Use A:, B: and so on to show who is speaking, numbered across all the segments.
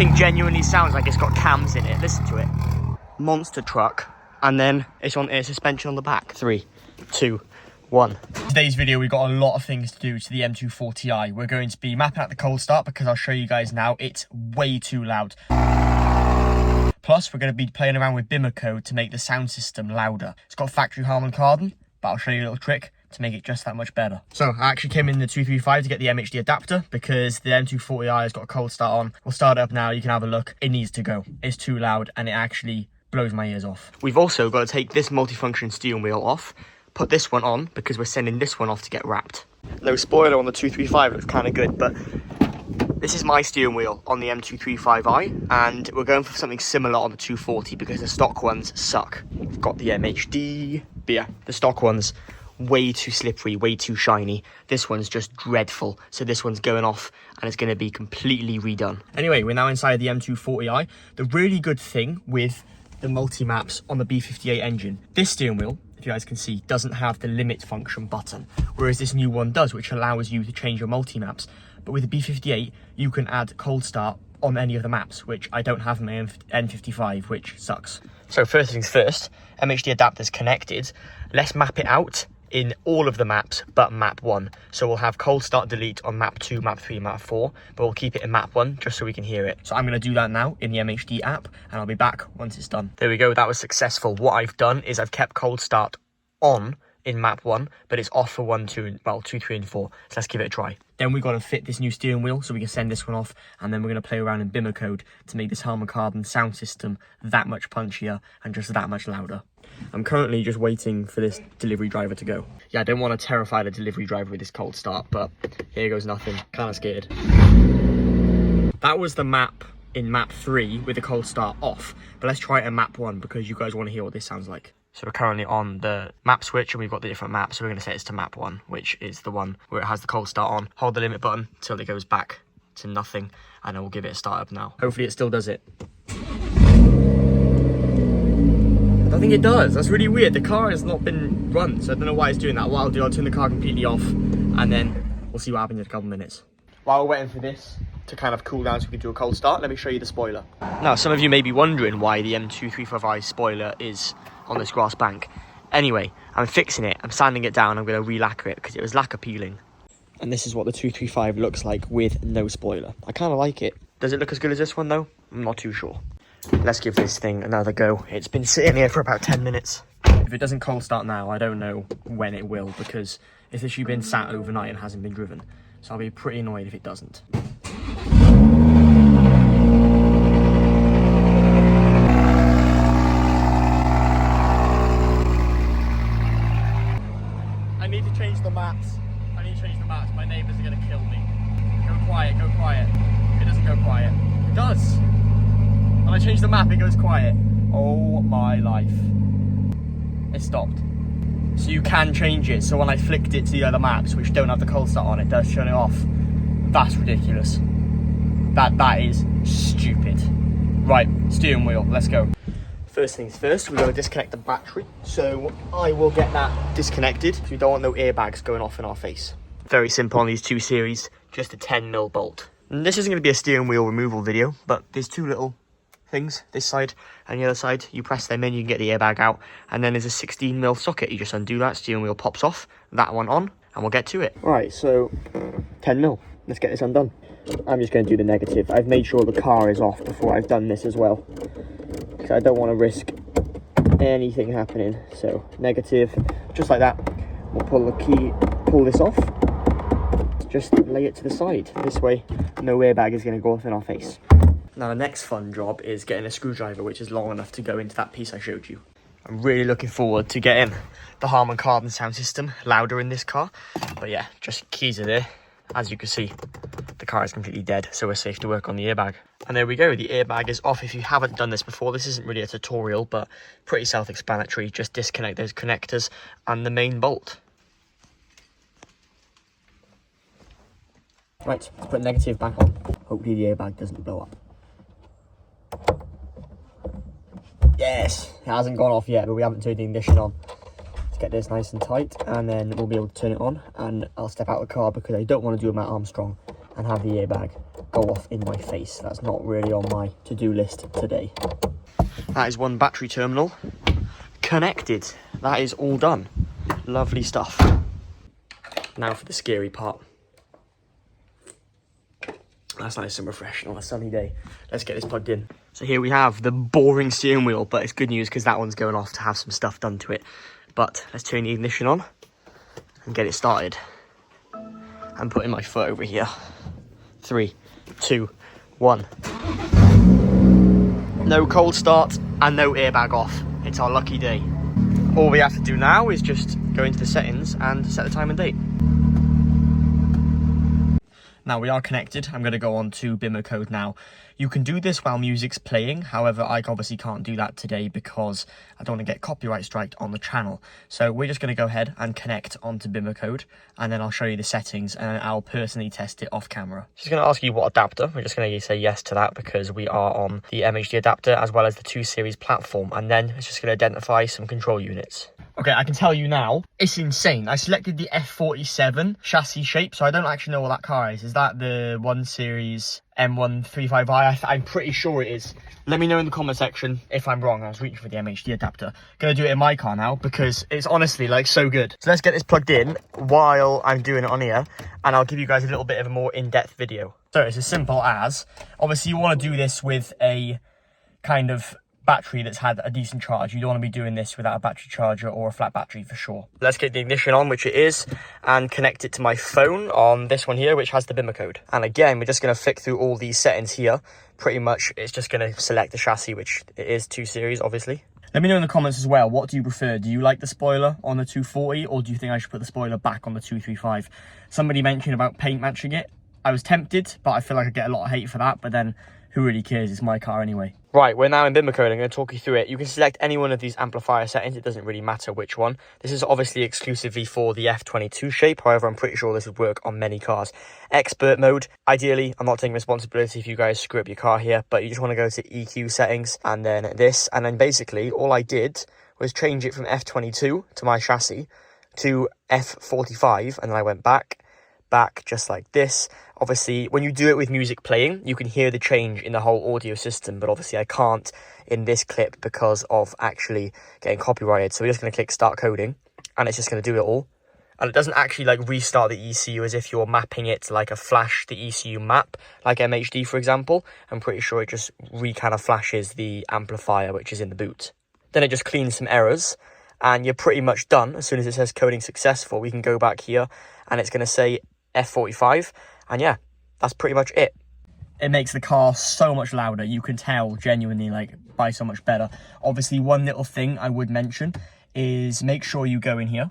A: thing genuinely sounds like it's got cams in it. Listen to it. Monster truck. And then it's on air suspension on the back. 3, 2, 1. Today's video, we've got a lot of things to do to the M240i. We're going to be mapping out the cold start because I'll show you guys now. It's way too loud. Plus, we're going to be playing around with BimmerCode to make the sound system louder. It's got factory Harman Kardon, but I'll show you a little trick to make it just that much better. So I actually came in the 235 to get the MHD adapter because the M240i has got a cold start on. We'll start it up now. You can have a look. It needs to go. It's too loud and it actually blows my ears off. We've also got to take this multifunction steering wheel off, put this one on because we're sending this one off to get wrapped. No spoiler on the 235, looks kind of good, but this is my steering wheel on the M235i, and we're going for something similar on the 240 because the stock ones suck. We've got the MHD, but yeah, the stock ones way too slippery, way too shiny. This one's just dreadful, so this one's going off and it's going to be completely redone. Anyway, we're now inside the M240i. The really good thing with the multi-maps on the B58 engine, this steering wheel, if you guys can see, doesn't have the limit function button, whereas this new one does, which allows you to change your multi-maps. But with the B58, you can add cold start on any of the maps, which I don't have in my N55, which sucks. So first things first, MHD adapter's connected. Let's map it out in all of the maps but map 1. So we'll have cold start delete on map 2, map 3, map 4, but we'll keep it in map 1 just so we can hear it. So I'm going to do that now in the MHD app, and I'll be back once it's done. There we go, that was successful. What I've done is I've kept cold start on in map 1, but it's off for 1, 2, 3 and 4. So let's give it a try. Then we've got to fit this new steering wheel so we can send this one off, and then we're going to play around in BimmerCode to make this Harman Kardon sound system that much punchier and just that much louder. I'm currently just waiting for this delivery driver to go. Yeah, I don't want to terrify the delivery driver with this cold start, but here goes nothing. Kind of scared. That was the map in map 3 with the cold start off, but let's try it in map 1 because you guys want to hear what this sounds like. So we're currently on the map switch and we've got the different maps, so we're going to set this to map 1, which is the one where it has the cold start on. Hold the limit button until it goes back to nothing, and then we'll give it a start up now. Hopefully it still does it. I don't think it does. That's really weird. The car has not been run, so I don't know why it's doing that. What I'll do, I'll turn the car completely off and then we'll see what happens in a couple of minutes. While we're waiting for this to kind of cool down so we can do a cold start, let me show you the spoiler. Now, some of you may be wondering why the M235i spoiler is on this grass bank. Anyway, I'm fixing it. I'm sanding it down. I'm going to re-lacquer it because it was lacquer peeling. And this is what the 235 looks like with no spoiler. I kind of like it. Does it look as good as this one though? I'm not too sure. Let's give this thing another go. It's been sitting here for about 10 minutes. If it doesn't cold start now, I don't know when it will, because it's literally been sat overnight and hasn't been driven. So I'll be pretty annoyed if it doesn't. I need to change the maps. My neighbours are going to kill me. Go quiet, go quiet. It doesn't go quiet. It does. When I change the map, it goes quiet. Oh my life. It stopped. So you can change it. So when I flicked it to the other maps, which don't have the cold start on, it does turn it off. That's ridiculous. That is stupid. Right, steering wheel, let's go. First things first, we've got to disconnect the battery. So I will get that disconnected. So we don't want no airbags going off in our face. Very simple on these 2 series, just a 10mm bolt. And this isn't going to be a steering wheel removal video, but there's 2 little things, this side and the other side. You press them in, you can get the airbag out, and then there's a 16mm socket. You just undo that, steering wheel pops off, that one on, and we'll get to it. Right, so 10mm, let's get this undone. I'm just going to do the negative. I've made sure the car is off before I've done this as well, because I don't want to risk anything happening. So negative, just like that. We'll pull the key, pull this off, just lay it to the side. This way, no airbag is going to go off in our face. Now the next fun job is getting a screwdriver which is long enough to go into that piece I showed you. I'm really looking forward to getting the Harman Kardon sound system louder in this car. But yeah, just keys are there. As you can see, the car is completely dead, so we're safe to work on the airbag. And there we go, the airbag is off. If you haven't done this before, this isn't really a tutorial, but pretty self-explanatory. Just disconnect those connectors and the main bolt. Right, let's put negative back on. Hopefully the airbag doesn't blow up. Yes, it hasn't gone off yet, but we haven't turned the ignition on. Let's get this nice and tight, and then we'll be able to turn it on, and I'll step out of the car because I don't want to do a Matt Armstrong and have the airbag go go off in my face. That's not really on my to-do list today. That is one battery terminal connected. That is all done. Lovely stuff. Now for the scary part. That's nice and refreshing on a sunny day. Let's get this plugged in. So here we have the boring steering wheel, but it's good news because that one's going off to have some stuff done to it. But let's turn the ignition on and get it started. I'm putting my foot over here. 3, 2, 1. No cold start and no airbag off. It's our lucky day. All we have to do now is just go into the settings and set the time and date. Now we are connected. I'm going to go on to BimmerCode now. You can do this while music's playing. However, I obviously can't do that today because I don't want to get copyright striked on the channel. So we're just going to go ahead and connect onto BimmerCode, and then I'll show you the settings and I'll personally test it off camera. Just going to ask you what adapter. We're just going to say yes to that because we are on the MHD adapter as well as the 2 Series platform. And then it's just going to identify some control units. Okay, I can tell you now, it's insane. I selected the F47 chassis shape, so I don't actually know what that car is. Is that the 1 Series M240i's? I'm pretty sure it is. Let me know in the comment section if I'm wrong. I was reaching for the MHD adapter. Gonna do it in my car now because it's honestly like so good. So let's get this plugged in while I'm doing it on here, and I'll give you guys a little bit of a more in-depth video. So it's as simple as, obviously you want to do this with a kind of battery that's had a decent charge. You don't want to be doing this without a battery charger or a flat battery for sure. Let's get the ignition on, which it is, and connect it to my phone on this one here, which has the BimmerCode. And again, we're just going to flick through all these settings here. Pretty much it's just going to select the chassis, which it is 2 Series obviously. Let me know in the comments as well, what do you prefer? Do you like the spoiler on the 240, or do you think I should put the spoiler back on the 235? Somebody mentioned about paint matching it. I was tempted, but I feel like I get a lot of hate for that, but then who really cares? It's my car anyway. Right, we're now in BimmerCode. I'm going to talk you through it. You can select any one of these amplifier settings. It doesn't really matter which one. This is obviously exclusively for the F22 shape. However, I'm pretty sure this would work on many cars. Expert mode. Ideally, I'm not taking responsibility if you guys screw up your car here, but you just want to go to EQ settings and then this. And then basically, all I did was change it from F22 to my chassis to F45. And then I went back just like this. Obviously, when you do it with music playing, you can hear the change in the whole audio system, but obviously I can't in this clip because of actually getting copyrighted. So we're just going to click start coding, and it's just going to do it all. And it doesn't actually like restart the ECU as if you're mapping it to like a flash the ECU map, like MHD for example. I'm pretty sure it just kind of flashes the amplifier which is in the boot. Then it just cleans some errors, and you're pretty much done. As soon as it says coding successful, we can go back here and it's going to say F45, and yeah, that's pretty much it. It makes the car so much louder. You can tell genuinely like by so much better. Obviously, one little thing I would mention is make sure you go in here.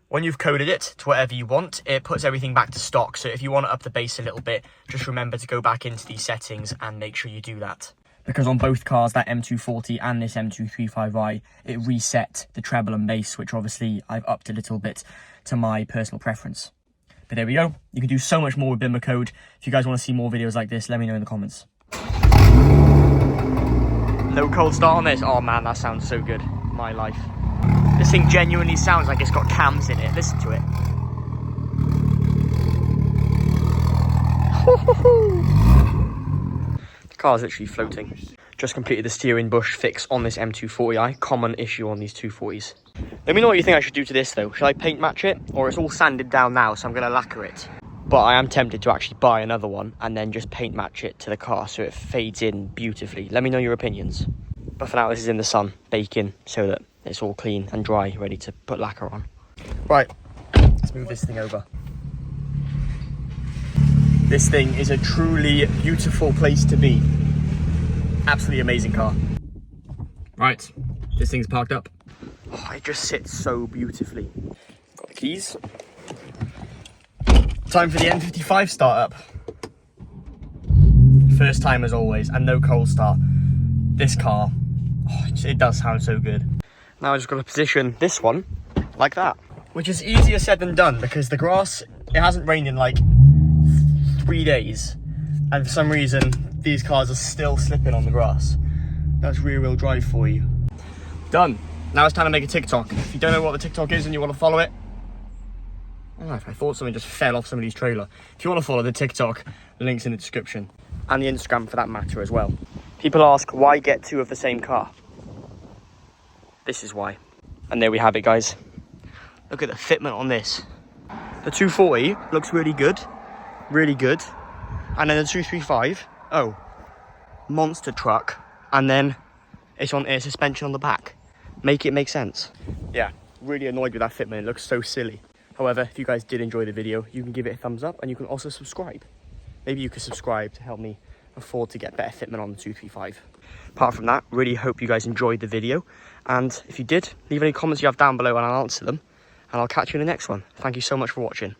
A: When you've coded it to whatever you want, it puts everything back to stock. So if you want to up the bass a little bit, just remember to go back into these settings and make sure you do that. Because on both cars, that M240 and this M235i, it reset the treble and bass, which obviously I've upped a little bit to my personal preference. But there we go. You can do so much more with BimmerCode. If you guys want to see more videos like this, let me know in the comments. No cold start on this. Oh man, that sounds so good. My life. This thing genuinely sounds like it's got cams in it. Listen to it. The car's literally floating. Just completed the steering bush fix on this M240i. Common issue on these 240s. Let me know what you think I should do to this though. Should I paint match it? Or it's all sanded down now, so I'm going to lacquer it. But I am tempted to actually buy another one and then just paint match it to the car so it fades in beautifully. Let me know your opinions. But for now, this is in the sun, baking, so that it's all clean and dry, ready to put lacquer on. Right, let's move this thing over. This thing is a truly beautiful place to be. Absolutely amazing car. Right, this thing's parked up. Oh, it just sits so beautifully. Got the keys. Time for the M55 startup. First time as always, and no cold start. This car, oh, it does sound so good. Now I just got to position this one like that, which is easier said than done because the grass, it hasn't rained in like 3 days, and for some reason these cars are still slipping on the grass. That's rear wheel drive for you. Done. Now it's time to make a TikTok. If you don't know what the TikTok is and you want to follow it, Oh, I thought something just fell off somebody's trailer. If you want to follow the TikTok, the link's in the description. And the Instagram for that matter as well. People ask, why get two of the same car? This is why. And there we have it, guys. Look at the fitment on this. The 240 looks really good. Really good. And then the 235, oh, monster truck. And then it's on air suspension on the back. Make it make sense. Yeah, really annoyed with that fitment. It looks so silly. However, if you guys did enjoy the video, you can give it a thumbs up and you can also subscribe. Maybe you could subscribe to help me afford to get better fitment on the 235. Apart from that, really hope you guys enjoyed the video. And if you did, leave any comments you have down below and I'll answer them. And I'll catch you in the next one. Thank you so much for watching.